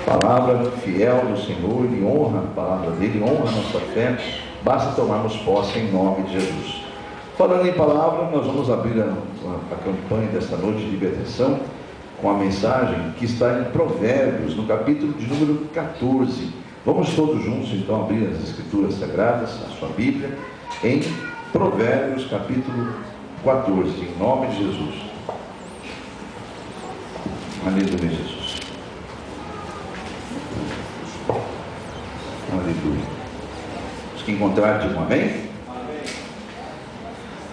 Palavra fiel do Senhor, Ele honra a palavra dele, honra a nossa fé, basta tomarmos posse em nome de Jesus. Falando em palavra, nós vamos abrir a campanha desta noite de libertação com a mensagem que está em Provérbios, no capítulo de número 14. Vamos todos juntos então abrir as Escrituras Sagradas, a sua Bíblia, em Provérbios capítulo 14, em nome de Jesus. Aleluia, Jesus. Aleluia. Os que encontraram, digam amém? Amém.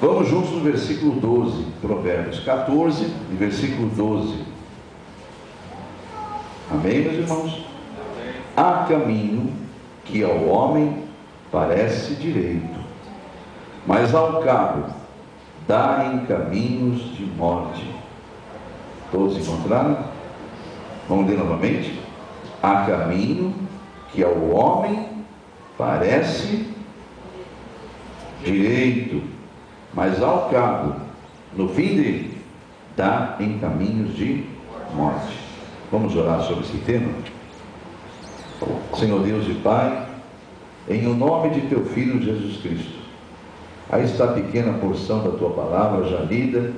Vamos juntos no versículo 12, Provérbios 14, e versículo 12. Amém, meus irmãos? Amém. Há caminho que ao homem parece direito, mas ao cabo dá em caminhos de morte. Todos encontraram? Vamos ler novamente? Há caminho que ao homem parece direito, mas ao cabo, no fim dele, dá em caminhos de morte. Vamos orar sobre esse tema? Senhor Deus e Pai, em o nome de Teu Filho Jesus Cristo, aí está a pequena porção da Tua palavra já lida,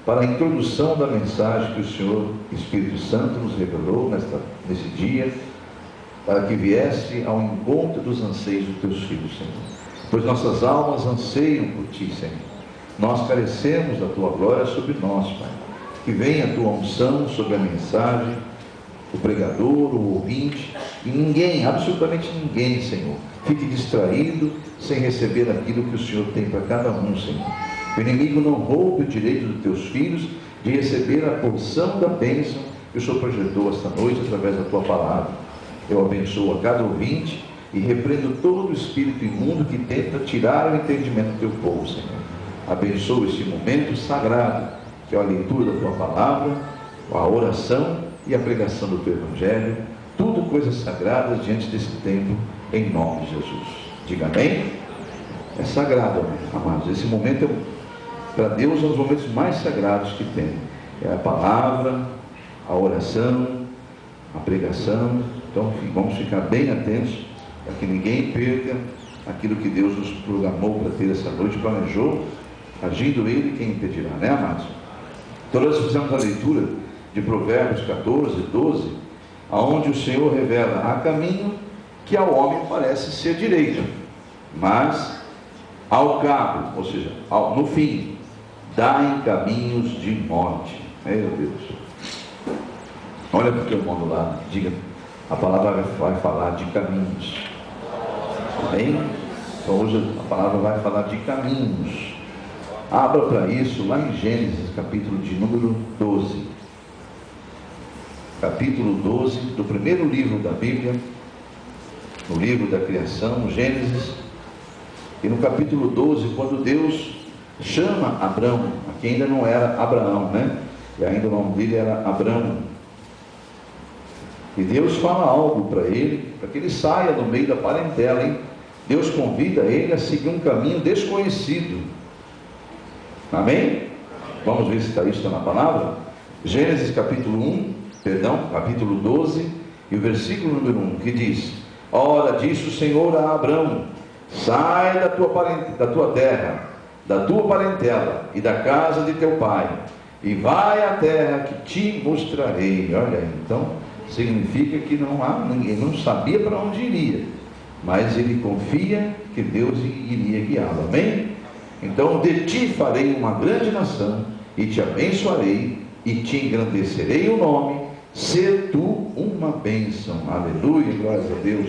para a introdução da mensagem que o Senhor Espírito Santo nos revelou nesse dia, para que viesse ao encontro dos anseios dos Teus filhos, Senhor. Pois nossas almas anseiam por Ti, Senhor. Nós carecemos da Tua glória sobre nós, Pai. Que venha a Tua unção sobre a mensagem, o pregador, o ouvinte, e ninguém, absolutamente ninguém, Senhor, fique distraído sem receber aquilo que o Senhor tem para cada um, Senhor. O inimigo não roube o direito dos Teus filhos de receber a porção da bênção que o Senhor projetou esta noite através da Tua palavra. Eu abençoo a cada ouvinte e repreendo todo o espírito imundo que tenta tirar o entendimento do Teu povo, Senhor. Abençoo este momento sagrado, que é a leitura da Tua palavra, a oração e a pregação do Teu Evangelho, tudo coisas sagradas diante desse tempo, em nome de Jesus. Diga amém? É sagrado, amados. Esse momento, para Deus, é um dos momentos mais sagrados que tem. É a palavra, a oração, a pregação. Então vamos ficar bem atentos para que ninguém perca aquilo que Deus nos programou para ter essa noite, planejou, agindo Ele, quem impedirá, né, amados? Então nós fizemos a leitura de Provérbios 14, 12, aonde o Senhor revela: há caminho que ao homem parece ser direito, mas ao cabo, ou seja, no fim, dá em caminhos de morte. Meu Deus. Olha para o teu irmão do lado, diga: a palavra vai falar de caminhos. Amém? Então hoje a palavra vai falar de caminhos. Abra para isso lá em Gênesis, capítulo de número 12. Capítulo 12 do primeiro livro da Bíblia, no livro da criação, Gênesis. E no capítulo 12, quando Deus chama Abrão, que ainda não era Abraão, né? E ainda o nome dele era Abrão. E Deus fala algo para ele, para que ele saia do meio da parentela, hein? Deus convida ele a seguir um caminho desconhecido. Amém? Vamos ver se isso está na palavra? Gênesis capítulo 12, e o versículo número 1, que diz: ora, disse o Senhor a Abrão: sai da tua terra, da tua parentela e da casa de teu pai, e vai à terra que te mostrarei. Olha aí, então significa que ninguém não sabia para onde iria, mas ele confia que Deus iria guiá-lo. Amém? Então, de ti farei uma grande nação, e te abençoarei, e te engrandecerei o nome, ser tu uma bênção. Aleluia, glórias a Deus.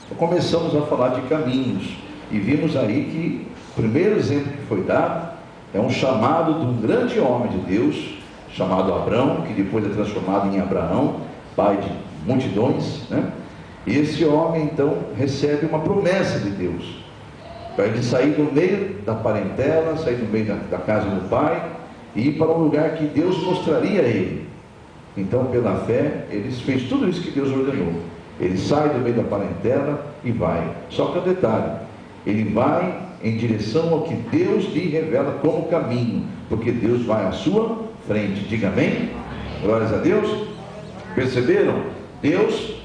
Então, começamos a falar de caminhos, e vimos aí que o primeiro exemplo que foi dado é um chamado de um grande homem de Deus, chamado Abrão, que depois é transformado em Abraão, pai de multidões, né? E esse homem então recebe uma promessa de Deus, para ele sair do meio da parentela, sair do meio da casa do pai, e ir para um lugar que Deus mostraria a ele. Então, pela fé, ele fez tudo isso que Deus ordenou. Ele sai do meio da parentela e vai. Só que o detalhe, ele vai em direção ao que Deus lhe revela como caminho, porque Deus vai à sua frente. Diga amém? Glórias a Deus. Perceberam? Deus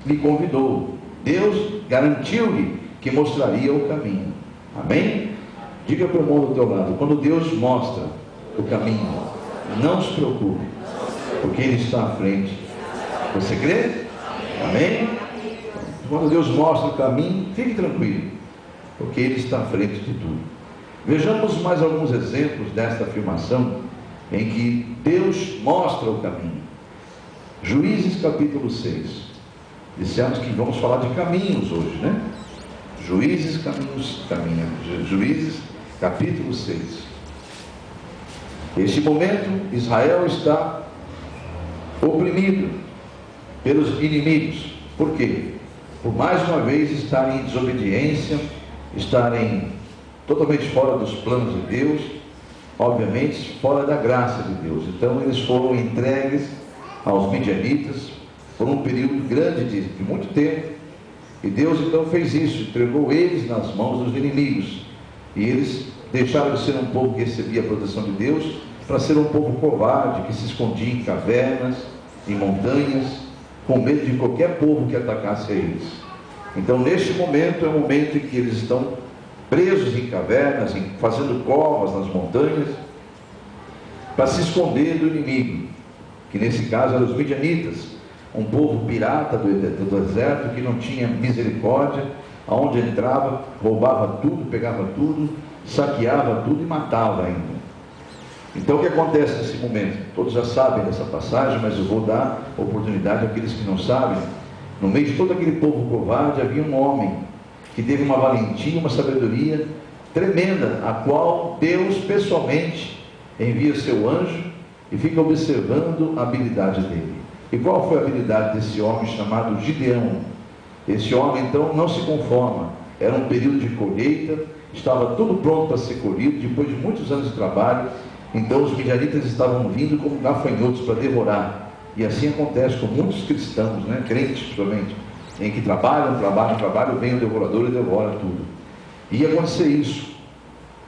lhe convidou. Deus garantiu-lhe que mostraria o caminho. Amém? Diga para o irmão do teu lado: quando Deus mostra o caminho, não se preocupe, porque Ele está à frente. Você crê? Amém? Quando Deus mostra o caminho, fique tranquilo, porque Ele está à frente de tudo. Vejamos mais alguns exemplos desta afirmação, em que Deus mostra o caminho. Juízes capítulo 6. Dissemos que vamos falar de caminhos hoje, né? Juízes capítulo 6. Neste momento, Israel está oprimido pelos inimigos. Por quê? Por mais uma vez estarem em desobediência, estarem totalmente fora dos planos de Deus, obviamente fora da graça de Deus. Então eles foram entregues aos midianitas por um período grande de muito tempo, e Deus então fez isso, entregou eles nas mãos dos inimigos, e eles deixaram de ser um povo que recebia a proteção de Deus para ser um povo covarde, que se escondia em cavernas, em montanhas, com medo de qualquer povo que atacasse a eles. Então neste momento é o momento em que eles estão presos em cavernas, fazendo covas nas montanhas, para se esconder do inimigo, que nesse caso eram os midianitas, um povo pirata do deserto, que não tinha misericórdia, aonde entrava, roubava tudo, pegava tudo, saqueava tudo e matava ainda. Então o que acontece nesse momento? Todos já sabem dessa passagem, mas eu vou dar oportunidade àqueles que não sabem. No meio de todo aquele povo covarde havia um homem que teve uma valentia, uma sabedoria tremenda, a qual Deus pessoalmente envia seu anjo e fica observando a habilidade dele. E qual foi a habilidade desse homem chamado Gideão? Esse homem então não se conforma, era um período de colheita, estava tudo pronto para ser colhido, depois de muitos anos de trabalho. Então os midianitas estavam vindo como gafanhotos para devorar, e assim acontece com muitos cristãos, né? Crentes principalmente, em que trabalham, vem o devorador e devora tudo. Ia acontecer isso,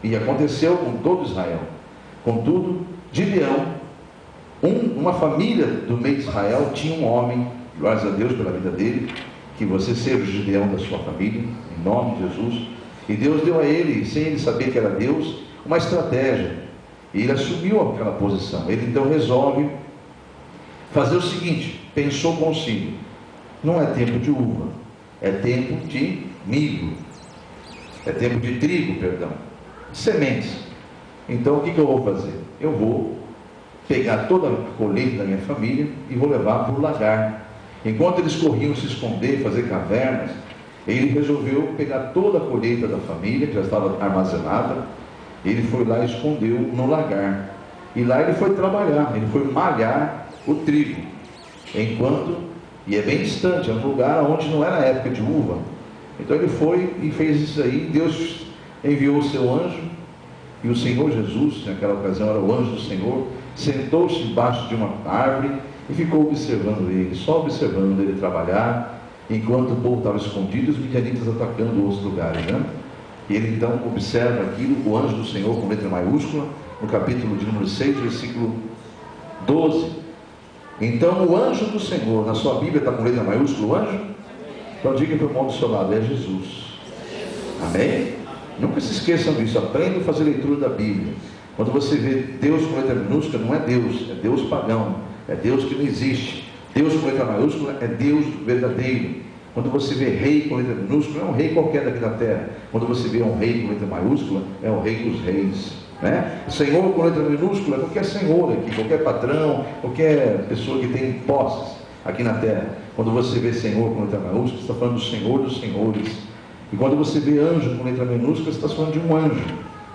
e aconteceu com todo Israel. Contudo, Gideão, uma família do meio de Israel tinha um homem, glórias a Deus pela vida dele, que você seja o Gideão da sua família, em nome de Jesus. E Deus deu a ele, sem ele saber que era Deus, uma estratégia, e ele assumiu aquela posição. Ele então resolve fazer o seguinte: pensou consigo, não é tempo de uva, é tempo de milho, é tempo de trigo, perdão, sementes. Então o que eu vou fazer? Eu vou pegar toda a colheita da minha família e vou levar para o lagar. Enquanto eles corriam se esconder, fazer cavernas, ele resolveu pegar toda a colheita da família, que já estava armazenada. Ele foi lá e escondeu no lagar, e lá ele foi trabalhar, ele foi malhar o trigo, e é bem distante, é um lugar onde não era época de uva. Então ele foi e fez isso aí. Deus enviou o seu anjo, e o Senhor Jesus, naquela ocasião era o anjo do Senhor, sentou-se debaixo de uma árvore e ficou observando ele, só observando ele trabalhar, enquanto o povo estava escondido, os midianitas atacando outros lugares, né? E ele então observa aquilo, o anjo do Senhor com letra maiúscula, no capítulo de número 6, versículo 12. Então o anjo do Senhor, na sua Bíblia está com letra maiúscula o anjo? Então diga para o irmão do seu lado: é Jesus. Amém? Nunca se esqueçam disso, aprendam a fazer leitura da Bíblia. Quando você vê Deus com letra minúscula, não é Deus pagão, é Deus que não existe. Deus com letra maiúscula é Deus verdadeiro. Quando você vê rei com letra minúscula, não é um rei qualquer daqui da terra. Quando você vê um rei com letra maiúscula, é o rei dos reis, né? Senhor com letra minúscula é qualquer senhor aqui, qualquer patrão, qualquer pessoa que tem posses aqui na terra. Quando você vê Senhor com letra maiúscula, você está falando do Senhor dos senhores. E quando você vê anjo com letra minúscula, você está falando de um anjo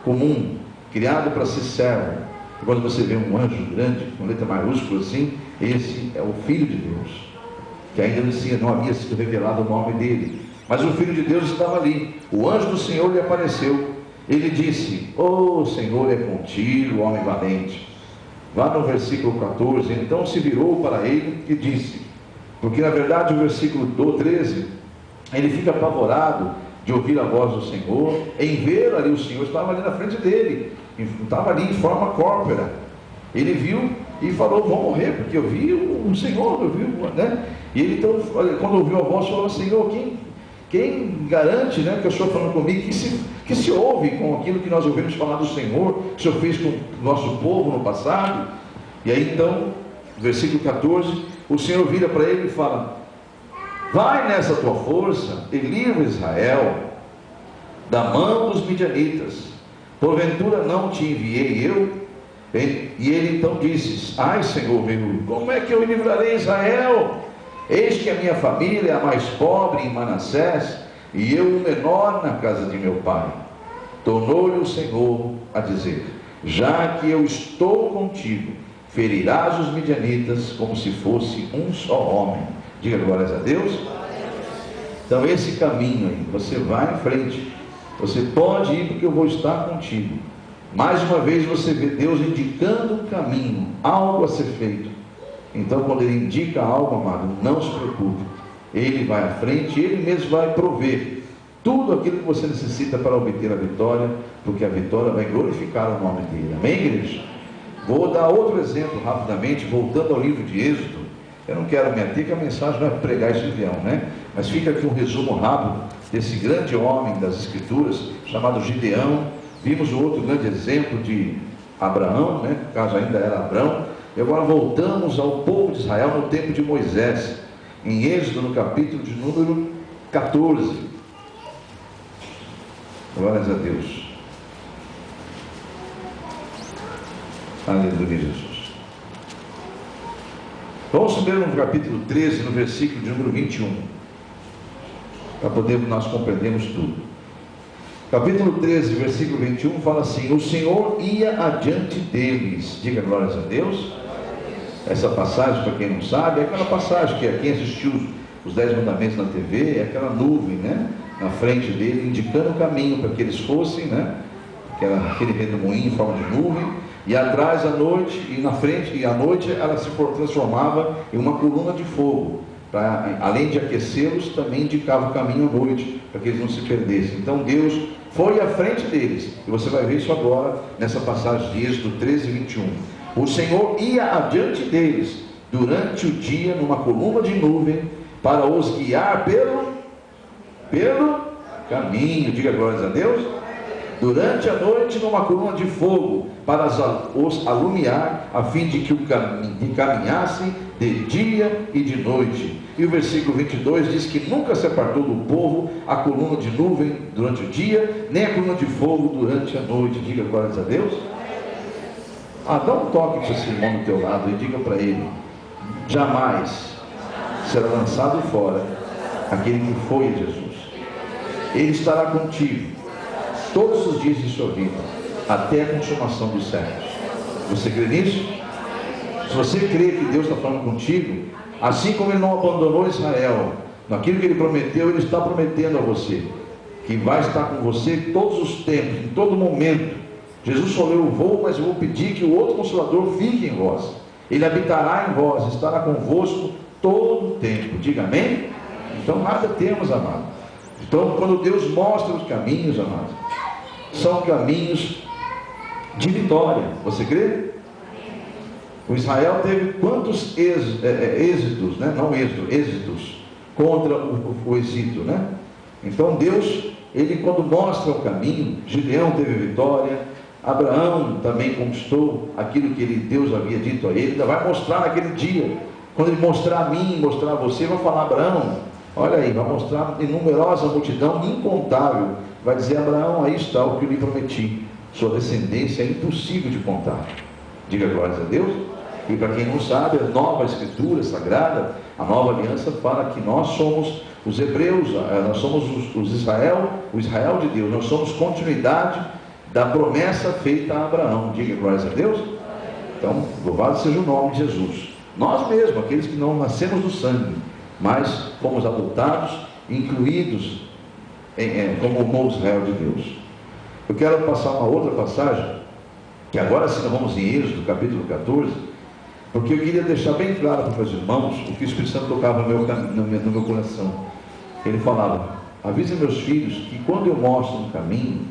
comum, criado para ser servo. E quando você vê um anjo grande com letra maiúscula assim, esse é o Filho de Deus, que ainda não havia sido revelado o nome dele, mas o Filho de Deus estava ali. O anjo do Senhor lhe apareceu. Ele disse: "Oh, Senhor é contigo, homem valente." Vá no versículo 14. Então se virou para ele e disse, porque na verdade o versículo 13, ele fica apavorado de ouvir a voz do Senhor, em ver ali o Senhor, estava ali na frente dele, estava ali em forma córpora. Ele viu e falou: "Vou morrer, porque eu vi o Senhor, eu vi", né? E ele então, quando ouviu a voz, falou: Senhor, quem garante, né, que o Senhor falando comigo, que se ouve com aquilo que nós ouvimos falar do Senhor, que o Senhor fez com o nosso povo no passado? E aí então, versículo 14, o Senhor vira para ele e fala: vai nessa tua força e livra Israel da mão dos midianitas, porventura não te enviei eu? E ele então disse: ai Senhor meu, como é que eu livrarei Israel? Eis que a minha família é a mais pobre em Manassés, e eu o menor na casa de meu pai. Tornou-lhe o Senhor a dizer: já que eu estou contigo, ferirás os midianitas como se fosse um só homem. Diga glórias a Deus. Então esse caminho aí, você vai em frente, você pode ir porque eu vou estar contigo. Mais uma vez você vê Deus indicando um caminho, algo a ser feito. Então quando Ele indica algo, amado, não se preocupe, Ele vai à frente, Ele mesmo vai prover tudo aquilo que você necessita para obter a vitória, porque a vitória vai glorificar o nome dEle. Amém, igreja? Vou dar outro exemplo rapidamente, voltando ao livro de Êxodo. Eu não quero me ater, que a mensagem não é pregar esse avião, né? Mas fica aqui um resumo rápido desse grande homem das Escrituras, chamado Gideão. Vimos o outro grande exemplo de Abraão, né? No caso ainda era Abrão. E agora voltamos ao povo de Israel no tempo de Moisés, em Êxodo, no capítulo de número 14. Glórias a Deus. Aleluia, Jesus. Vamos primeiro no capítulo 13, no versículo de número 21, para poder nós compreendermos tudo. Capítulo 13, versículo 21 fala assim: o Senhor ia adiante deles. Diga glórias a Deus. Essa passagem, para quem não sabe, é aquela passagem que quem assistiu os 10 mandamentos na TV, é aquela nuvem, né, na frente dele, indicando o caminho para que eles fossem, né, aquele redemoinho em forma de nuvem, e atrás à noite, e na frente, e à noite ela se transformava em uma coluna de fogo, além de aquecê-los, também indicava o caminho à noite, para que eles não se perdessem. Então Deus foi à frente deles, e você vai ver isso agora, nessa passagem de Êxodo 13, 21. O Senhor ia adiante deles, durante o dia, numa coluna de nuvem, para os guiar pelo caminho. Diga glórias a Deus. Durante a noite, numa coluna de fogo, para os alumiar, a fim de que caminhassem de dia e de noite. E o versículo 22 diz que nunca se apartou do povo a coluna de nuvem durante o dia, nem a coluna de fogo durante a noite. Diga glórias a Deus. Dá um toque para esse irmão do teu lado e diga para ele: jamais será lançado fora aquele que foi a Jesus. Ele estará contigo todos os dias de sua vida, até a consumação dos séculos. Você crê nisso? Se você crê que Deus está falando contigo, assim como Ele não abandonou Israel, naquilo que Ele prometeu, Ele está prometendo a você, que vai estar com você todos os tempos, em todo momento. Jesus falou: eu vou, mas eu vou pedir que o outro Consolador fique em vós. Ele habitará em vós, estará convosco todo o tempo. Diga amém? Então nada temos, amado. Então quando Deus mostra os caminhos, amado, são caminhos de vitória. Você crê? O Israel teve quantos êxitos, né? Não êxito, êxitos contra o Egito, né? Então Deus, Ele quando mostra o caminho, Gideão teve vitória, Abraão também conquistou aquilo que Deus havia dito a ele. Ainda vai mostrar naquele dia, quando Ele mostrar a mim, mostrar a você, vai falar: Abraão, olha aí, vai mostrar numerosa multidão, incontável. Vai dizer: Abraão, aí está o que eu lhe prometi, sua descendência é impossível de contar. Diga glórias a Deus. E para quem não sabe, a nova escritura sagrada, a nova aliança, fala que nós somos os hebreus, nós somos o Israel de Deus, nós somos continuidade da promessa feita a Abraão. Diga glórias a Deus. Então, louvado seja o nome de Jesus. Nós mesmos, aqueles que não nascemos do sangue, mas fomos adotados, incluídos como o povo Israel de Deus. Eu quero passar uma outra passagem, que agora sim nós vamos em Êxodo, capítulo 14, porque eu queria deixar bem claro para os meus irmãos o que o Espírito Santo tocava no meu coração. Ele falava: avise meus filhos que quando eu mostro um caminho,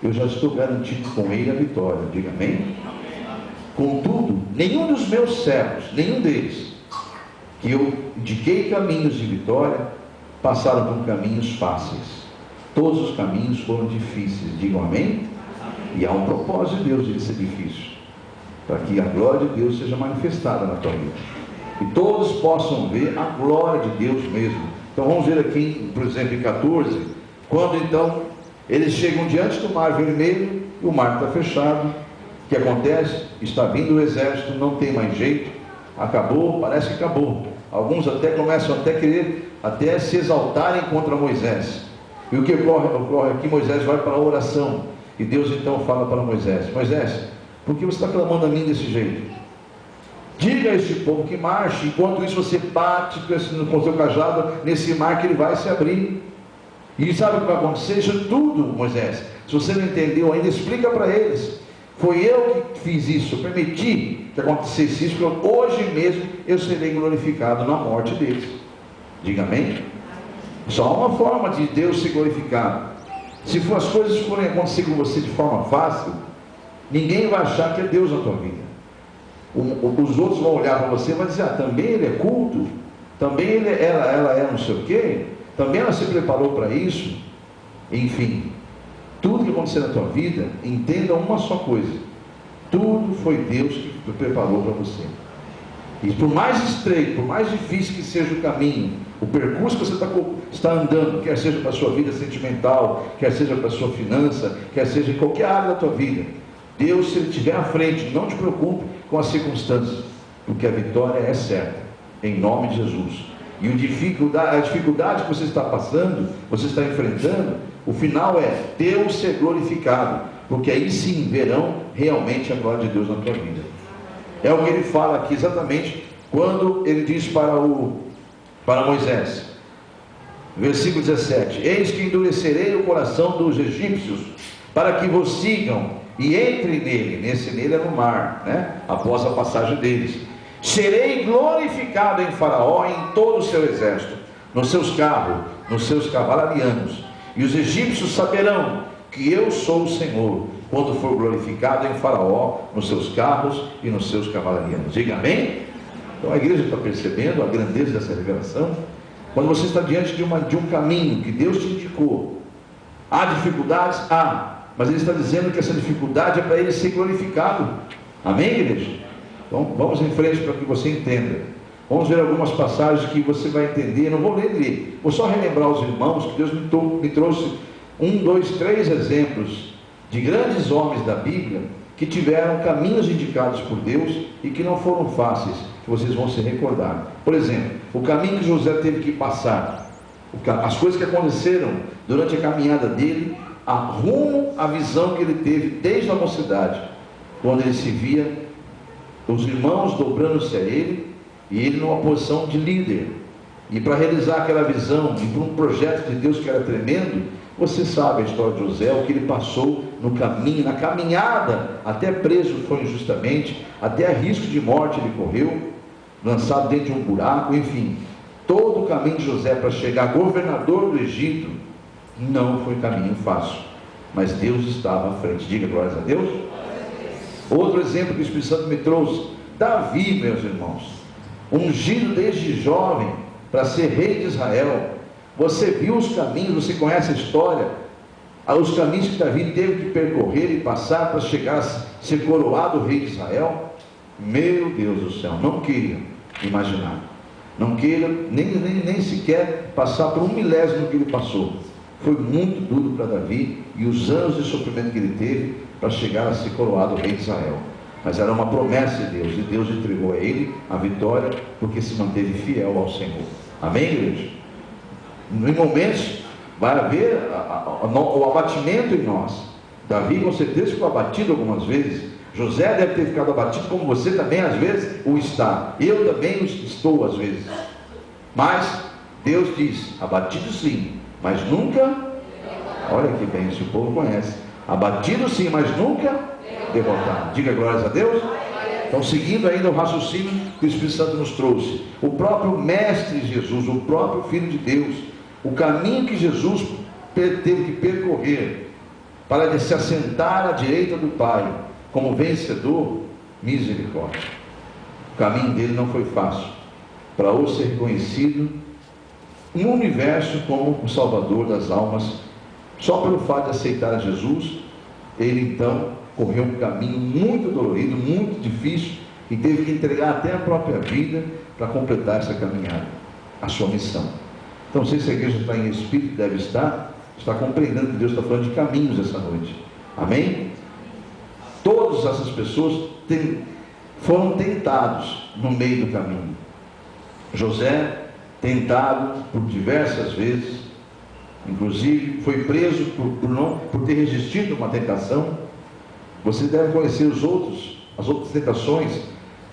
eu já estou garantido com ele a vitória. Diga amém? Contudo, nenhum dos meus servos, nenhum deles, que eu indiquei caminhos de vitória, passaram por caminhos fáceis. Todos os caminhos foram difíceis. Digam amém? E há um propósito de Deus de ser difícil, para que a glória de Deus seja manifestada na tua vida, e todos possam ver a glória de Deus mesmo. Então vamos ver aqui, por exemplo, em 14, quando então eles chegam diante do mar vermelho, e o mar está fechado. O que acontece? Está vindo o exército, não tem mais jeito, acabou, parece que acabou. Alguns até começam a querer até se exaltarem contra Moisés. E o que ocorre aqui? Moisés vai para a oração, e Deus então fala para Moisés: Moisés, por que você está clamando a mim desse jeito? Diga a este povo que marche, enquanto isso você bate com o seu cajado nesse mar, que ele vai se abrir. E sabe o que vai acontecer? Isso tudo, Moisés, se você não entendeu ainda, explica para eles. Foi eu que fiz isso, eu permiti que acontecesse isso, porque hoje mesmo eu serei glorificado na morte deles. Diga amém? Só uma forma de Deus ser glorificado. Se as coisas forem acontecer com você de forma fácil, ninguém vai achar que é Deus na tua vida. Os outros vão olhar para você e vão dizer: também ele é culto, também ela é não sei o quê, também ela se preparou para isso. Enfim, tudo que acontecer na tua vida, entenda uma só coisa: tudo foi Deus que preparou para você. E por mais estreito, por mais difícil que seja o caminho, o percurso que você está andando, quer seja para a sua vida sentimental, quer seja para a sua finança, quer seja em qualquer área da tua vida, Deus, se Ele estiver à frente, não te preocupe com as circunstâncias, porque a vitória é certa, em nome de Jesus. E a dificuldade que você está passando, você está enfrentando, o final é Deus ser glorificado, porque aí sim verão realmente a glória de Deus na tua vida. É o que ele fala aqui exatamente quando ele diz para Moisés, versículo 17: eis que endurecerei o coração dos egípcios, para que vos sigam, e entrem nele. Nele é no mar, né? Após a passagem deles. Serei glorificado em Faraó e em todo o seu exército, nos seus carros, nos seus cavalarianos, e os egípcios saberão que eu sou o Senhor, quando for glorificado em Faraó, nos seus carros e nos seus cavalarianos. Diga amém? Então a igreja está percebendo a grandeza dessa revelação. Quando você está diante de um caminho que Deus te indicou, há dificuldades? Há, mas Ele está dizendo que essa dificuldade é para Ele ser glorificado. Amém, igreja? Então vamos em frente para que você entenda. Vamos ver algumas passagens que você vai entender. Não vou ler, vou só relembrar aos irmãos que Deus me trouxe 1, 2, 3 exemplos de grandes homens da Bíblia que tiveram caminhos indicados por Deus e que não foram fáceis, que vocês vão se recordar. Por exemplo, o caminho que José teve que passar, as coisas que aconteceram durante a caminhada dele, rumo à visão que ele teve desde a mocidade, quando ele se via os irmãos dobrando-se a ele, e ele numa posição de líder, e para realizar aquela visão, e para um projeto de Deus que era tremendo. Você sabe a história de José, o que ele passou no caminho, na caminhada, até preso foi injustamente, até a risco de morte ele correu, lançado dentro de um buraco. Enfim, todo o caminho de José para chegar governador do Egito não foi caminho fácil, mas Deus estava à frente. Diga glórias a Deus. Outro exemplo que o Espírito Santo me trouxe: Davi, meus irmãos, ungido desde jovem para ser rei de Israel. Você viu os caminhos, você conhece a história, os caminhos que Davi teve que percorrer e passar para chegar a ser coroado rei de Israel. Meu Deus do céu, não queira imaginar, não queira nem sequer passar por 1/1000 que ele passou. Foi muito duro para Davi, e os anos de sofrimento que ele teve para chegar a ser coroado rei de Israel. Mas era uma promessa de Deus, e Deus entregou a ele a vitória, porque se manteve fiel ao Senhor. Amém, igreja? Em momentos vai haver o abatimento em nós. Davi com certeza ficou abatido algumas vezes. José deve ter ficado abatido, como você também às vezes o está. Eu também estou às vezes. Mas Deus diz: abatido sim, mas nunca. Olha que bem, esse povo conhece. Abatido sim, mas nunca derrotado. Diga glórias a Deus. Então, seguindo ainda o raciocínio que o Espírito Santo nos trouxe, o próprio Mestre Jesus, o próprio Filho de Deus, o caminho que Jesus teve que percorrer para se assentar à direita do Pai como vencedor, misericórdia. O caminho dele não foi fácil, para hoje ser reconhecido no universo como o Salvador das almas. Só pelo fato de aceitar Jesus, ele então correu um caminho muito dolorido, muito difícil, e teve que entregar até a própria vida para completar essa caminhada, a sua missão. Então, não sei se a igreja está em espírito, deve estar compreendendo que Deus está falando de caminhos essa noite. Amém? Todas essas pessoas foram tentados no meio do caminho. José, tentado por diversas vezes, inclusive foi preso por ter resistido a uma tentação. Você deve conhecer as outras tentações.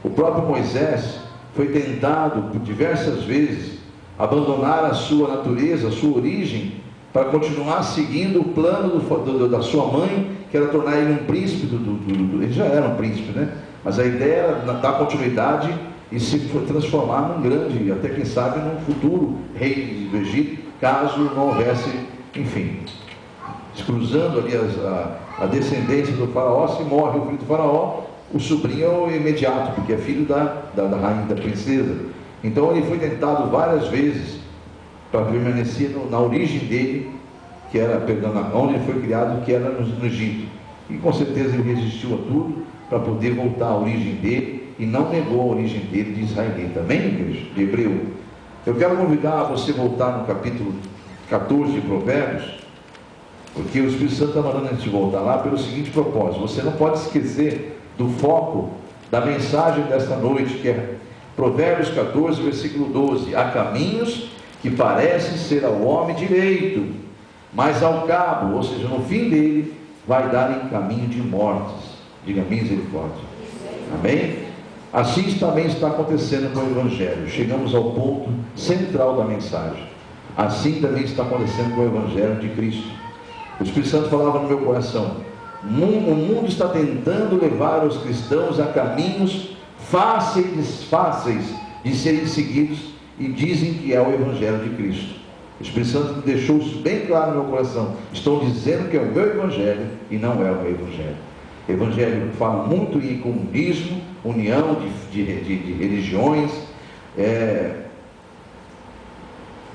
O próprio Moisés foi tentado por diversas vezes abandonar a sua natureza, a sua origem, para continuar seguindo o plano da sua mãe, que era tornar ele um príncipe. Ele já era um príncipe, né? Mas a ideia era dar continuidade e se transformar num grande, até quem sabe num futuro rei do Egito, caso não houvesse, enfim, cruzando ali a descendência do faraó. Se morre o filho do faraó, o sobrinho é o imediato, porque é filho da rainha, da princesa. Então ele foi tentado várias vezes para permanecer na origem dele, que era, onde ele foi criado, que era no Egito. E com certeza ele resistiu a tudo para poder voltar à origem dele, e não negou a origem dele de israelita. Amém, igreja? De Hebreu. Eu quero convidar você a voltar no capítulo 14 de Provérbios, porque o Espírito Santo está mandando a gente voltar lá pelo seguinte propósito. Você não pode esquecer do foco da mensagem desta noite, que é Provérbios 14, versículo 12. Há caminhos que parecem ser ao homem direito, mas ao cabo, ou seja, no fim dele, vai dar em caminho de mortes. Diga misericórdia. Amém? Assim também está acontecendo com o Evangelho. Chegamos ao ponto central da mensagem. Assim também está acontecendo com o Evangelho de Cristo. O Espírito Santo falava no meu coração: o mundo está tentando levar os cristãos a caminhos fáceis de serem seguidos, e dizem que é o Evangelho de Cristo. O Espírito Santo deixou isso bem claro no meu coração. Estão dizendo que é o meu Evangelho e não é o meu Evangelho. O Evangelho fala muito em comunismo, união de religiões,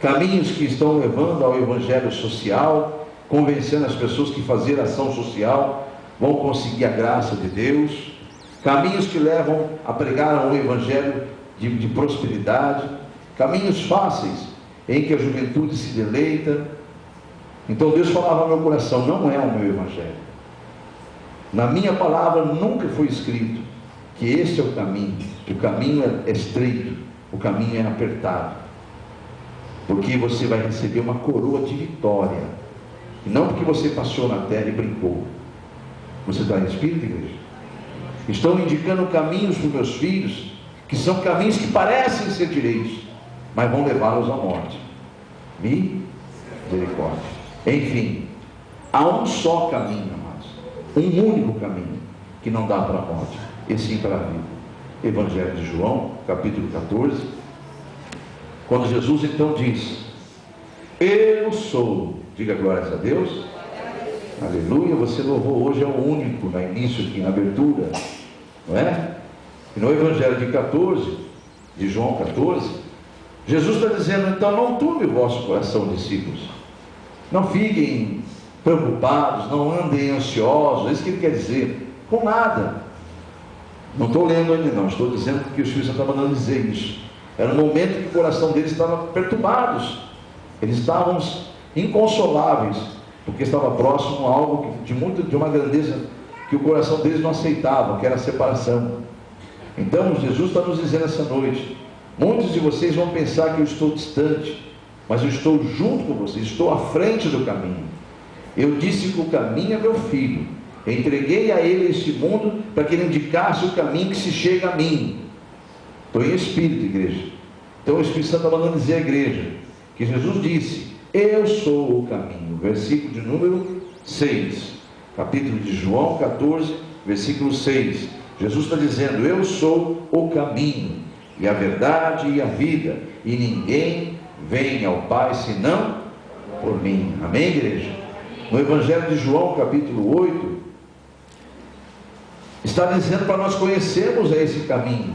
caminhos que estão levando ao Evangelho social, convencendo as pessoas que fazer ação social vão conseguir a graça de Deus, caminhos que levam a pregar um Evangelho de prosperidade, caminhos fáceis em que a juventude se deleita. Então Deus falava no meu coração: não é o meu Evangelho. Na minha palavra nunca foi escrito que este é o caminho. O caminho é estreito, o caminho é apertado, porque você vai receber uma coroa de vitória, e não porque você passeou na terra e brincou. Você está em espírito, igreja? Estou indicando caminhos para os meus filhos, que são caminhos que parecem ser direitos, mas vão levá-los à morte. Misericórdia. Enfim, há um só caminho, amados, um único caminho, que não dá para a morte, e sim para a vida. Evangelho de João, capítulo 14, quando Jesus então diz: eu sou, diga glórias a Deus, aleluia. Você louvou hoje, é o único, no início aqui, na abertura, não é? E no Evangelho de João 14, Jesus está dizendo: então não turbe o vosso coração, discípulos, não fiquem preocupados, não andem ansiosos. É isso que ele quer dizer, com nada. Não estou lendo ele, não, estou dizendo que o Espírito Santo está mandando dizer isso. Era um momento que o coração deles estava perturbados, eles estavam inconsoláveis, porque estava próximo a algo de uma grandeza que o coração deles não aceitava, que era a separação. Então Jesus está nos dizendo essa noite: muitos de vocês vão pensar que eu estou distante, mas eu estou junto com vocês, estou à frente do caminho. Eu disse que o caminho é meu filho, eu entreguei a ele este mundo para que ele indicasse o caminho que se chega a mim. Estou em espírito, igreja. Então o Espírito Santo está mandando dizer à igreja que Jesus disse: eu sou o caminho. Versículo de número 6, capítulo de João 14, versículo 6. Jesus está dizendo: eu sou o caminho, e a verdade e a vida, e ninguém vem ao Pai senão por mim. Amém, igreja? No Evangelho de João, capítulo 8, está dizendo para nós conhecermos esse caminho.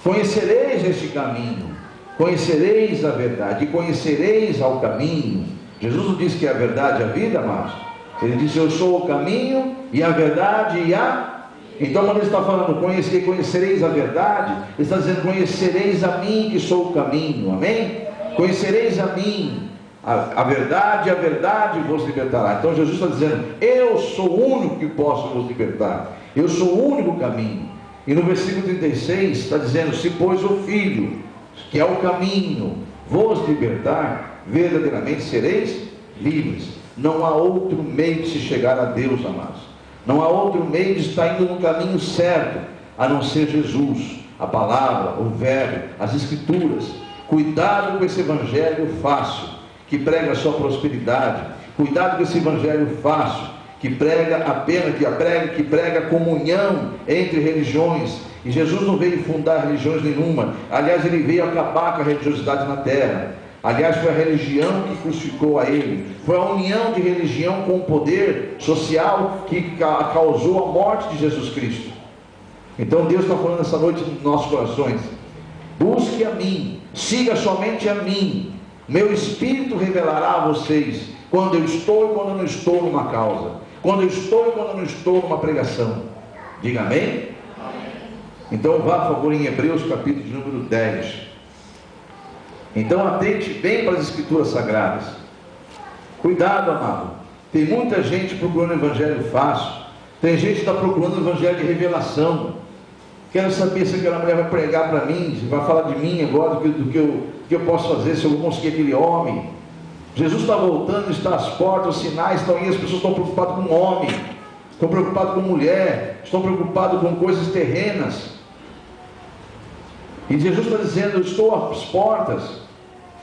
Conhecereis este caminho, conhecereis a verdade, e conhecereis ao caminho. Jesus não disse que é a verdade e a vida, amados. Ele disse: eu sou o caminho e a verdade e a... Então quando ele está falando conhecereis a verdade, ele está dizendo: conhecereis a mim, que sou o caminho. Amém? Conhecereis a mim, a verdade vos libertará. Então Jesus está dizendo: eu sou o único que posso vos libertar, eu sou o único caminho. E no versículo 36 está dizendo: se pois o Filho, que é o caminho, vos libertar, verdadeiramente sereis livres. Não há outro meio de se chegar a Deus, amados. Não há outro meio de estar indo no caminho certo, a não ser Jesus, a palavra, o verbo, as escrituras. Cuidado com esse evangelho fácil, que prega só prosperidade. Cuidado com esse evangelho fácil, que prega apenas, que prega comunhão entre religiões. E Jesus não veio fundar religiões nenhuma. Aliás, ele veio acabar com a religiosidade na terra. Aliás, foi a religião que crucificou a ele. Foi a união de religião com o poder social que causou a morte de Jesus Cristo. Então Deus está falando essa noite nos nossos corações: busque a mim, siga somente a mim. Meu Espírito revelará a vocês quando eu estou e quando eu não estou numa causa, quando eu estou e quando eu não estou numa pregação. Diga amém? Amém. Então vá, por favor, em Hebreus capítulo de número 10. Então atente bem para as escrituras sagradas. Cuidado, amado. Tem muita gente procurando o evangelho fácil. Tem gente que está procurando o evangelho de revelação. Quero saber se aquela mulher vai pregar para mim, se vai falar de mim agora, do que eu posso fazer, se eu vou conseguir aquele homem. Jesus está voltando, está às portas, os sinais estão aí, as pessoas estão preocupadas com homem, estão preocupadas com mulher, estão preocupadas com coisas terrenas. E Jesus está dizendo: eu estou às portas,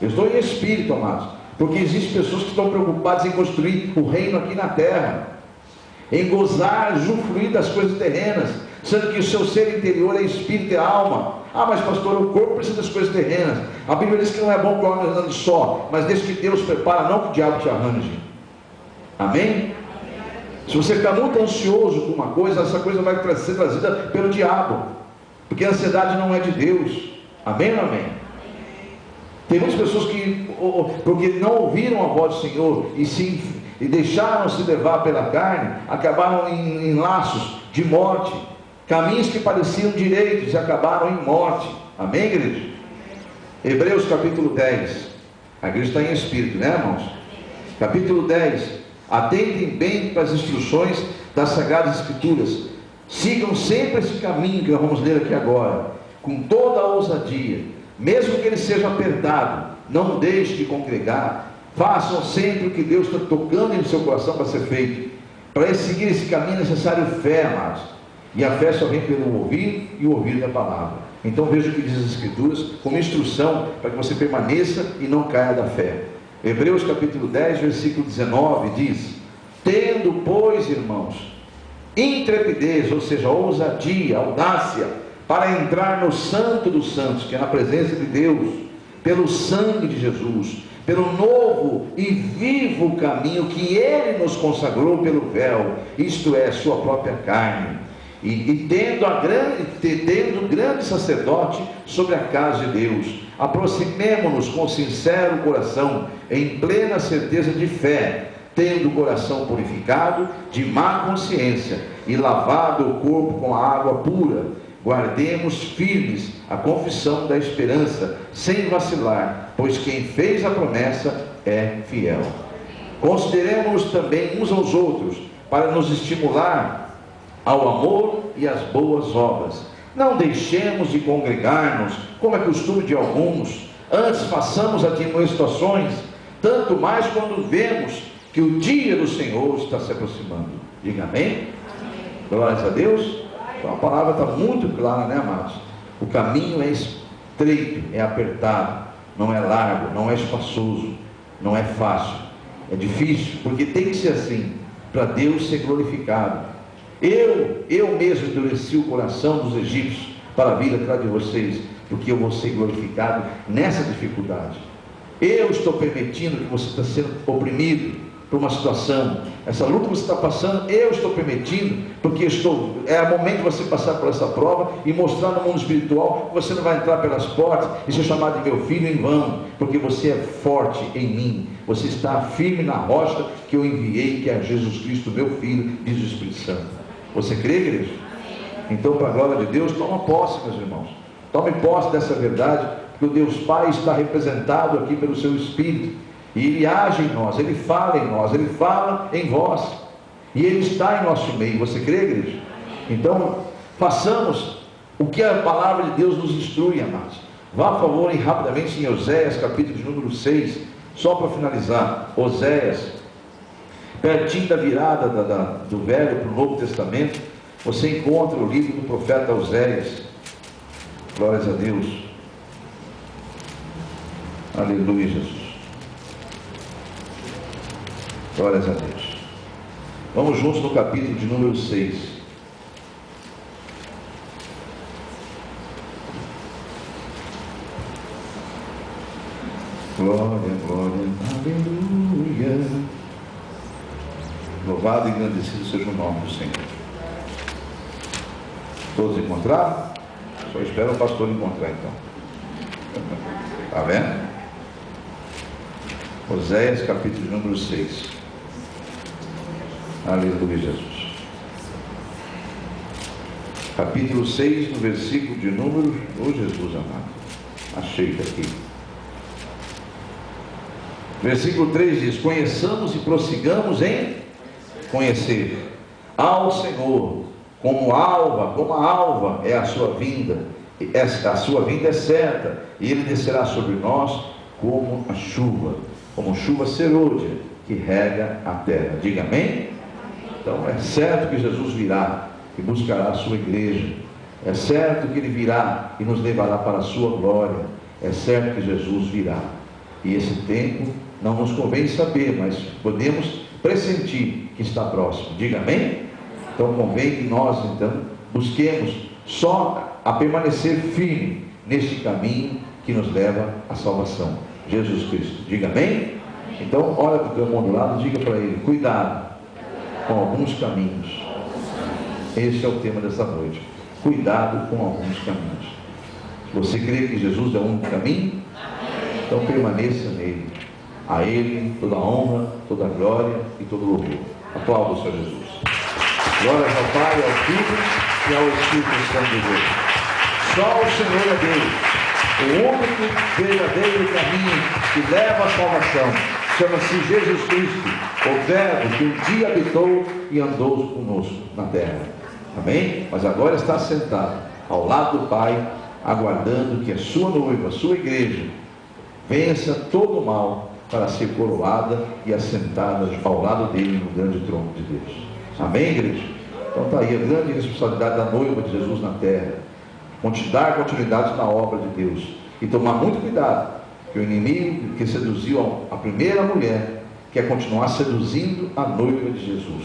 eu estou em espírito, amados, porque existem pessoas que estão preocupadas em construir o reino aqui na terra, em gozar, usufruir das coisas terrenas, sendo que o seu ser interior é espírito e alma. Ah, mas pastor, o corpo precisa das coisas terrenas. A Bíblia diz que não é bom que o homem ande só, mas desde que Deus prepara, não que o diabo te arranje. Amém? Se você ficar muito ansioso com uma coisa, essa coisa vai ser trazida pelo diabo, porque a ansiedade não é de Deus. Amém ou amém? Tem muitas pessoas que, porque não ouviram a voz do Senhor e deixaram-se levar pela carne, acabaram em laços de morte, caminhos que pareciam direitos e acabaram em morte. Amém, igreja? Hebreus capítulo 10. A igreja está em espírito, né, irmãos? Capítulo 10. Atentem bem para as instruções das Sagradas Escrituras. Sigam sempre esse caminho que nós vamos ler aqui agora, com toda a ousadia, mesmo que ele seja apertado. Não deixe de congregar. Façam sempre o que Deus está tocando em seu coração para ser feito. Para seguir esse caminho é necessário fé, amados. E a fé só vem pelo ouvir e o ouvir da palavra. Então veja o que diz as Escrituras como instrução para que você permaneça e não caia da fé. Hebreus capítulo 10, versículo 19 diz: tendo, pois, irmãos, intrepidez, ou seja, ousadia, audácia, para entrar no Santo dos Santos, que é na presença de Deus, pelo sangue de Jesus, pelo novo e vivo caminho que Ele nos consagrou pelo véu, isto é, sua própria carne, e tendo grande sacerdote sobre a casa de Deus, aproximemo-nos com sincero coração, em plena certeza de fé, tendo o coração purificado de má consciência e lavado o corpo com a água pura. Guardemos firmes a confissão da esperança, sem vacilar, pois quem fez a promessa é fiel. Consideremos também uns aos outros, para nos estimular ao amor e às boas obras. Não deixemos de congregar-nos, como é costume de alguns, antes façamos admoestações, tanto mais quando vemos que o dia do Senhor está se aproximando. Diga amém? Amém. Glórias a Deus. Então a palavra está muito clara, né, amados? O caminho é estreito, é apertado, não é largo, não é espaçoso, não é fácil, é difícil, porque tem que ser assim, para Deus ser glorificado. Eu mesmo endureci o coração dos egípcios para vir atrás de vocês, porque eu vou ser glorificado nessa dificuldade. Eu estou permitindo que você está sendo oprimido, por uma situação, essa luta que você está passando, eu estou permitindo, porque é o momento de você passar por essa prova e mostrar no mundo espiritual que você não vai entrar pelas portas e ser chamado de meu filho em vão, porque você é forte em mim, você está firme na rocha que eu enviei, que é Jesus Cristo, meu filho, diz o Espírito Santo. Você crê, igreja? Então, para a glória de Deus, toma posse, meus irmãos, tome posse dessa verdade, porque o Deus Pai está representado aqui pelo seu Espírito. E Ele age em nós, Ele fala em nós, Ele fala em vós, e Ele está em nosso meio. Você crê, igreja? Então, façamos o que a palavra de Deus nos instrui, amados. Vá, por favor, rapidamente em Oséias, capítulo de número 6, só para finalizar. Oséias, pertinho da virada do Velho para o Novo Testamento, você encontra o livro do profeta Oséias. Glórias a Deus. Aleluia, Jesus. Glórias a Deus. Vamos juntos no capítulo de número 6. Glória, glória, aleluia. Louvado e engrandecido seja o nome do Senhor. Todos encontraram? Só espero o pastor encontrar então. Está vendo? Oséias, capítulo de número 6. Aleluia, Jesus. Capítulo 6, no versículo de número... Oh, Jesus amado. Achei aqui. Versículo 3 diz: conheçamos e prossigamos em conhecer ao Senhor, como a alva é a sua vinda. A sua vinda é certa, e Ele descerá sobre nós como a chuva, como chuva serôdia que rega a terra. Diga amém? Então é certo que Jesus virá e buscará a sua igreja. É certo que Ele virá e nos levará para a sua glória. É certo que Jesus virá. E esse tempo não nos convém saber, mas podemos pressentir que está próximo. Diga amém? Então convém que nós então busquemos só a permanecer firme neste caminho que nos leva à salvação. Jesus Cristo. Diga amém? Então olha para o teu irmão do lado e diga para ele: cuidado com alguns caminhos. Esse é o tema dessa noite. Cuidado com alguns caminhos. Você crê que Jesus é o único caminho? Então permaneça nele. A Ele toda a honra, toda a glória e todo o louvor. Aplauda o Senhor Jesus. Glórias ao Pai, ao Filho e ao Espírito Santo de Deus. Só o Senhor é Deus. O único verdadeiro caminho que leva à salvação chama-se Jesus Cristo, o Verbo que um dia habitou e andou conosco na terra. Amém? Mas agora está sentado ao lado do Pai, aguardando que a sua noiva, a sua igreja, vença todo o mal para ser coroada e assentada ao lado dele no grande trono de Deus. Amém, igreja? Então está aí a grande responsabilidade da noiva de Jesus na terra. Dar continuidade na obra de Deus. E tomar muito cuidado, que o inimigo que seduziu a primeira mulher quer continuar seduzindo a noiva de Jesus.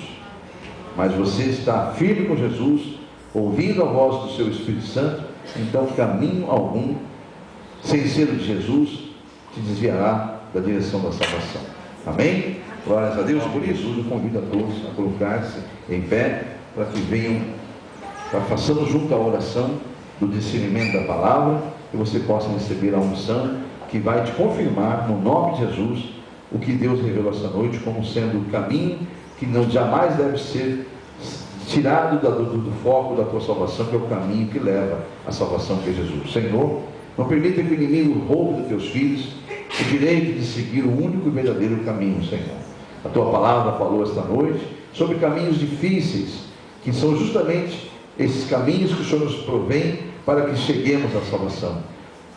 Mas você está firme com Jesus, ouvindo a voz do seu Espírito Santo, então caminho algum, sem ser de Jesus, te desviará da direção da salvação. Amém? Glórias a Deus. Por isso, eu convido a todos a colocar-se em pé, para que venham, para façamos junto a oração do discernimento da palavra, que você possa receber a unção que vai te confirmar, no nome de Jesus, o que Deus revelou essa noite como sendo o caminho que não jamais deve ser tirado do foco da tua salvação, que é o caminho que leva à salvação, que é Jesus. Senhor, não permita que o inimigo roube dos teus filhos o direito de seguir o único e verdadeiro caminho, Senhor. A tua palavra falou esta noite sobre caminhos difíceis, que são justamente esses caminhos que o Senhor nos provém para que cheguemos à salvação.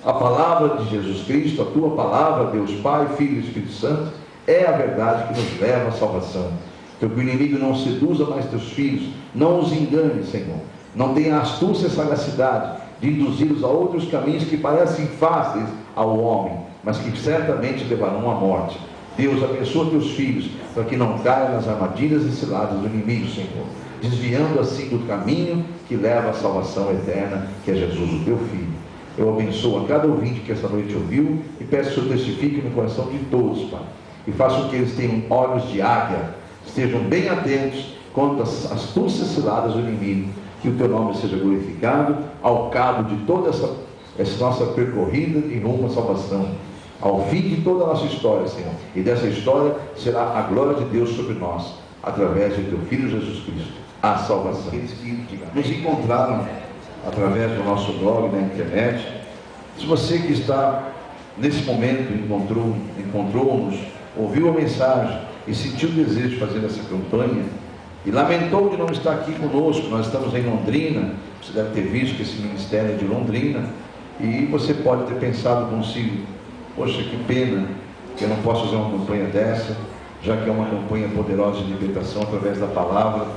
A palavra de Jesus Cristo, a tua palavra, Deus Pai, Filho e Espírito Santo, é a verdade que nos leva à salvação. Então que o inimigo não seduza mais teus filhos, não os engane, Senhor. Não tenha astúcia e sagacidade de induzi-los a outros caminhos que parecem fáceis ao homem, mas que certamente levarão à morte. Deus, abençoa teus filhos, para que não caiam nas armadilhas e ciladas do inimigo, Senhor, desviando assim do caminho que leva à salvação eterna, que é Jesus, o teu Filho. Eu abençoo a cada ouvinte que essa noite ouviu, e peço que o Senhor testifique no coração de todos, Pai, e faça com que eles tenham olhos de águia, estejam bem atentos contra as astúcias ciladas do inimigo, que o teu nome seja glorificado ao cabo de toda essa nossa percorrida em rumo à salvação, ao fim de toda a nossa história, Senhor. E dessa história será a glória de Deus sobre nós, através de teu Filho Jesus Cristo, a salvação. Aqueles que nos encontraram através do nosso blog na internet, se você que está nesse momento encontrou-nos, ouviu a mensagem e sentiu o desejo de fazer essa campanha e lamentou de não estar aqui conosco, nós estamos em Londrina, você deve ter visto que esse ministério é de Londrina, e você pode ter pensado consigo: poxa, que pena que eu não posso fazer uma campanha dessa, já que é uma campanha poderosa de libertação através da palavra.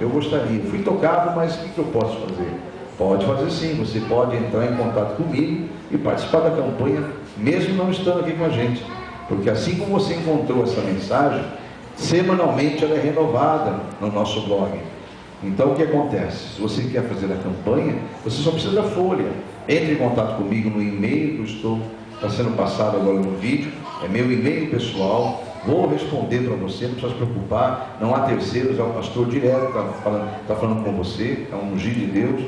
Eu gostaria, fui tocado, mas o que eu posso fazer? Pode fazer sim, você pode entrar em contato comigo e participar da campanha, mesmo não estando aqui com a gente, porque assim como você encontrou essa mensagem, semanalmente ela é renovada no nosso blog. Então o que acontece? Se você quer fazer a campanha, você só precisa da folha. Entre em contato comigo no e-mail que está sendo passado agora no vídeo, é meu e-mail pessoal, vou responder para você, não precisa se preocupar, não há terceiros, é o pastor direto que está falando com você, é um ungido de Deus,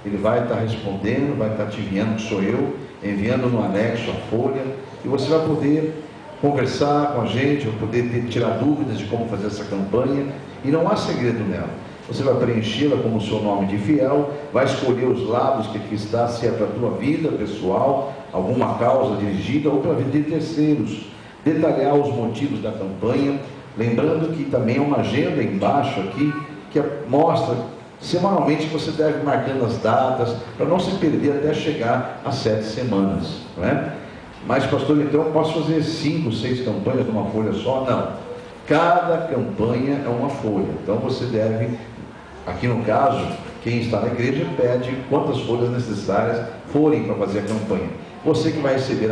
ele vai estar respondendo, vai estar te enviando, que sou eu, enviando no anexo a folha, e você vai poder conversar com a gente, vai poder tirar dúvidas de como fazer essa campanha, e não há segredo nela. Você vai preenchê-la como o seu nome de fiel, vai escolher os lados que aqui está, se é para a tua vida pessoal, alguma causa dirigida, ou para a vida de terceiros, detalhar os motivos da campanha, lembrando que também é uma agenda embaixo aqui, que mostra semanalmente que você deve ir marcando as datas, para não se perder até chegar às 7 semanas, não é? Mas pastor, então eu posso fazer 5, 6 campanhas numa folha só? Não, cada campanha é uma folha, então você deve, aqui no caso, quem está na igreja pede quantas folhas necessárias forem para fazer a campanha. Você que vai receber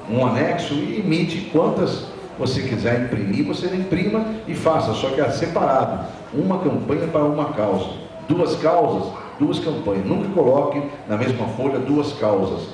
um anexo e emite quantas você quiser imprimir, você imprima e faça, só que é separado, uma campanha para uma causa, 2 causas, 2 campanhas, nunca coloque na mesma folha 2 causas,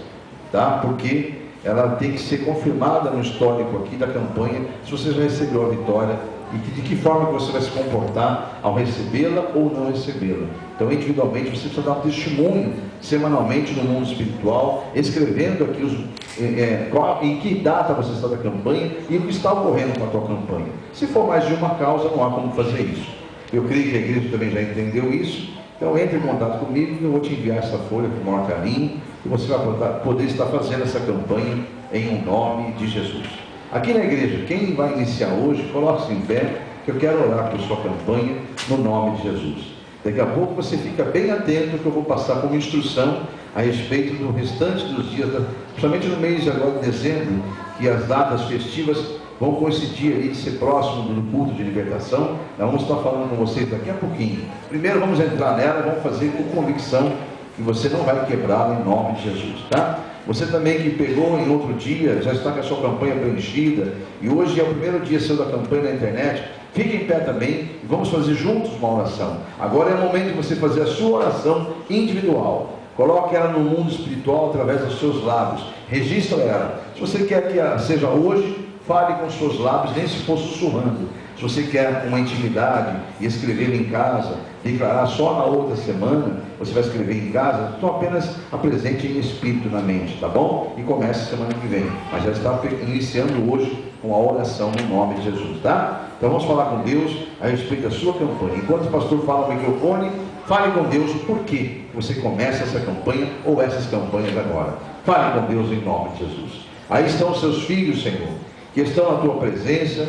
tá? Porque ela tem que ser confirmada no histórico aqui da campanha, se você já recebeu a vitória e de que forma que você vai se comportar ao recebê-la ou não recebê-la. Então, individualmente, você precisa dar um testemunho semanalmente no mundo espiritual, escrevendo aqui em que data você está da campanha e o que está ocorrendo com a tua campanha. Se for mais de uma causa, não há como fazer isso. Eu creio que a igreja também já entendeu isso. Então, entre em contato comigo e eu vou te enviar essa folha com o maior carinho e você vai poder estar fazendo essa campanha em nome de Jesus. Aqui na igreja, quem vai iniciar hoje, coloque-se em pé, que eu quero orar por sua campanha no nome de Jesus. Daqui a pouco você fica bem atento que eu vou passar como instrução a respeito do restante dos dias, principalmente no mês de agora de dezembro, que as datas festivas vão coincidir aí de ser próximo do culto de libertação. Nós vamos estar falando com vocês daqui a pouquinho. Primeiro vamos entrar nela, vamos fazer com convicção que você não vai quebrá-la em nome de Jesus, tá? Você também que pegou em outro dia, já está com a sua campanha preenchida, e hoje é o primeiro dia seu da campanha na internet, fique em pé também e vamos fazer juntos uma oração. Agora é o momento de você fazer a sua oração individual. Coloque ela no mundo espiritual através dos seus lábios. Registre ela. Se você quer que ela seja hoje, fale com os seus lábios, nem se for sussurrando. Se você quer uma intimidade e escrever em casa, declarar só na outra semana, você vai escrever em casa, então apenas apresente em espírito na mente, tá bom? E comece semana que vem. Mas já está iniciando hoje com a oração no nome de Jesus, tá? Então vamos falar com Deus a respeito da sua campanha. Enquanto o pastor fala no microfone, fale com Deus o porquê você começa essa campanha ou essas campanhas agora. Fale com Deus em nome de Jesus. Aí estão os seus filhos, Senhor, que estão na tua presença,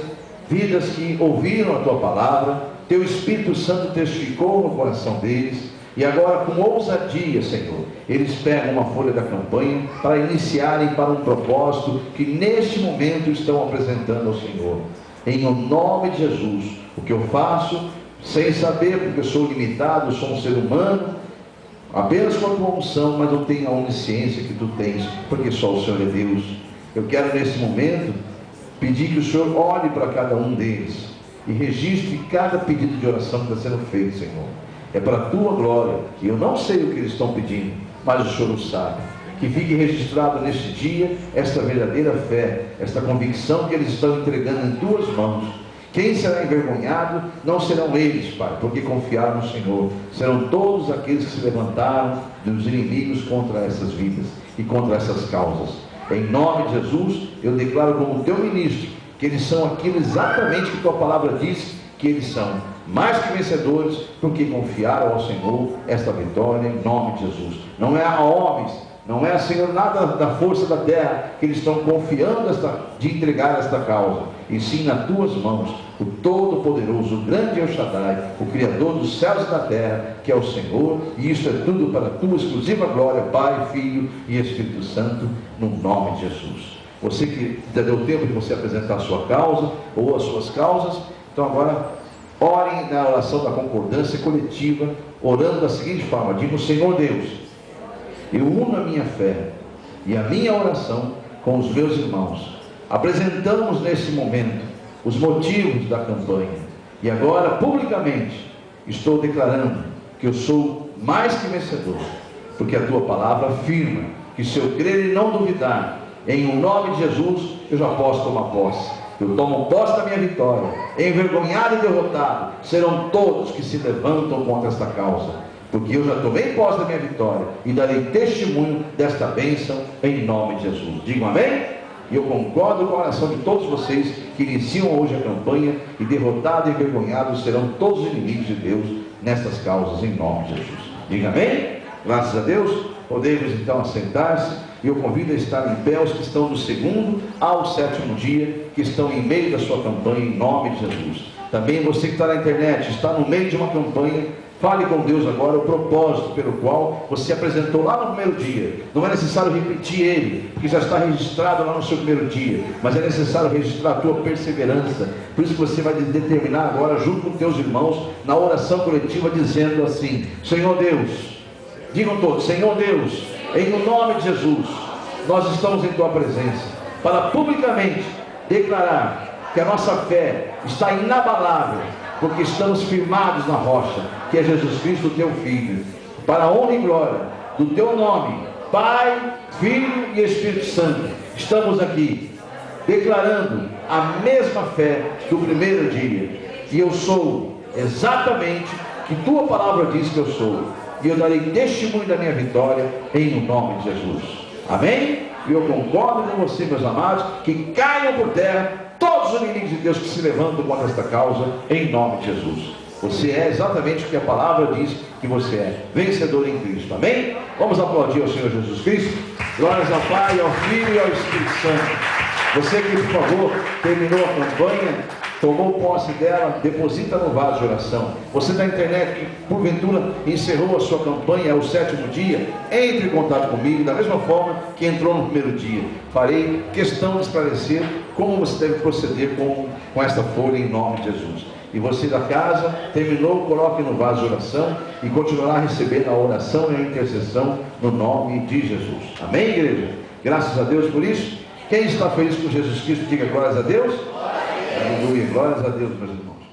vidas que ouviram a tua palavra, teu Espírito Santo testificou no coração deles, e agora com ousadia, Senhor, eles pegam uma folha da campanha para iniciarem para um propósito que neste momento estão apresentando ao Senhor. Em nome de Jesus, o que eu faço, sem saber, porque eu sou limitado, eu sou um ser humano, apenas com a tua unção, mas eu tenho a onisciência que tu tens, porque só o Senhor é Deus. Eu quero nesse momento pedir que o Senhor olhe para cada um deles e registre cada pedido de oração que está sendo feito, Senhor. É para a tua glória, e eu não sei o que eles estão pedindo, mas o Senhor o sabe. que fique registrado neste dia esta verdadeira fé, esta convicção que eles estão entregando em tuas mãos. Quem será envergonhado não serão eles, Pai, porque confiaram no Senhor. Serão todos aqueles que se levantaram dos inimigos contra essas vidas e contra essas causas. Em nome de Jesus, eu declaro como teu ministro que eles são aquilo exatamente que tua palavra diz que eles são. Mais que vencedores, porque confiaram ao Senhor esta vitória em nome de Jesus. Não é a homens, não é, Senhor, nada da força da terra que eles estão confiando de entregar esta causa, e sim nas tuas mãos, o Todo-Poderoso, o grande El Shaddai, o Criador dos céus e da terra, que é o Senhor, e isso é tudo para a tua exclusiva glória, Pai, Filho e Espírito Santo, no nome de Jesus. Você que já deu tempo de você apresentar a sua causa, ou as suas causas, então agora orem na oração da concordância coletiva, orando da seguinte forma: digo, Senhor Deus, eu uno a minha fé e a minha oração com os meus irmãos. Apresentamos nesse momento os motivos da campanha. E agora, publicamente, estou declarando que eu sou mais que vencedor. Porque a tua palavra afirma que se eu crer e não duvidar, em o nome de Jesus, eu já posso tomar posse. Eu tomo posse da minha vitória. Envergonhado e derrotado serão todos que se levantam contra esta causa. Porque eu já tomei posse da minha vitória e darei testemunho desta bênção em nome de Jesus. Digam amém? E eu concordo com a oração de todos vocês que iniciam hoje a campanha, e derrotados e envergonhados serão todos os inimigos de Deus nestas causas em nome de Jesus. Diga amém? Graças a Deus. Podemos então assentar-se, e eu convido a estar em pé os que estão do 2º ao 7º dia, que estão em meio da sua campanha em nome de Jesus. Também você que está na internet, está no meio de uma campanha, fale com Deus agora o propósito pelo qual você apresentou lá no primeiro dia. Não é necessário repetir ele, porque já está registrado lá no seu primeiro dia, mas é necessário registrar a tua perseverança. Por isso que você vai determinar agora, junto com teus irmãos, na oração coletiva, dizendo assim: Senhor Deus, digam todos, Senhor Deus, em o nome de Jesus, nós estamos em tua presença, para publicamente declarar que a nossa fé está inabalável, porque estamos firmados na rocha, que é Jesus Cristo, teu Filho, para a honra e glória do teu nome, Pai, Filho e Espírito Santo. Estamos aqui declarando a mesma fé do primeiro dia, e eu sou exatamente o que tua palavra diz que eu sou, e eu darei testemunho da minha vitória em o nome de Jesus. Amém? E eu concordo com você, meus amados, que caiam por terra todos os inimigos de Deus que se levantam contra esta causa, em nome de Jesus. Você é exatamente o que a palavra diz que você é: vencedor em Cristo. Amém? Vamos aplaudir ao Senhor Jesus Cristo. Glórias ao Pai, ao Filho e ao Espírito Santo. Você que, por favor, terminou a campanha, tomou posse dela, deposita no vaso de oração. Você da internet que porventura encerrou a sua campanha, é o 7º dia, entre em contato comigo da mesma forma que entrou no primeiro dia. Farei questão de esclarecer como você deve proceder com esta folha em nome de Jesus. E você da casa, terminou, coloque no vaso de oração e continuará recebendo a oração e a intercessão no nome de Jesus. Amém, igreja? Graças a Deus por isso. Quem está feliz com Jesus Cristo, diga glórias a Deus. Aleluia, glórias a Deus, meus irmãos.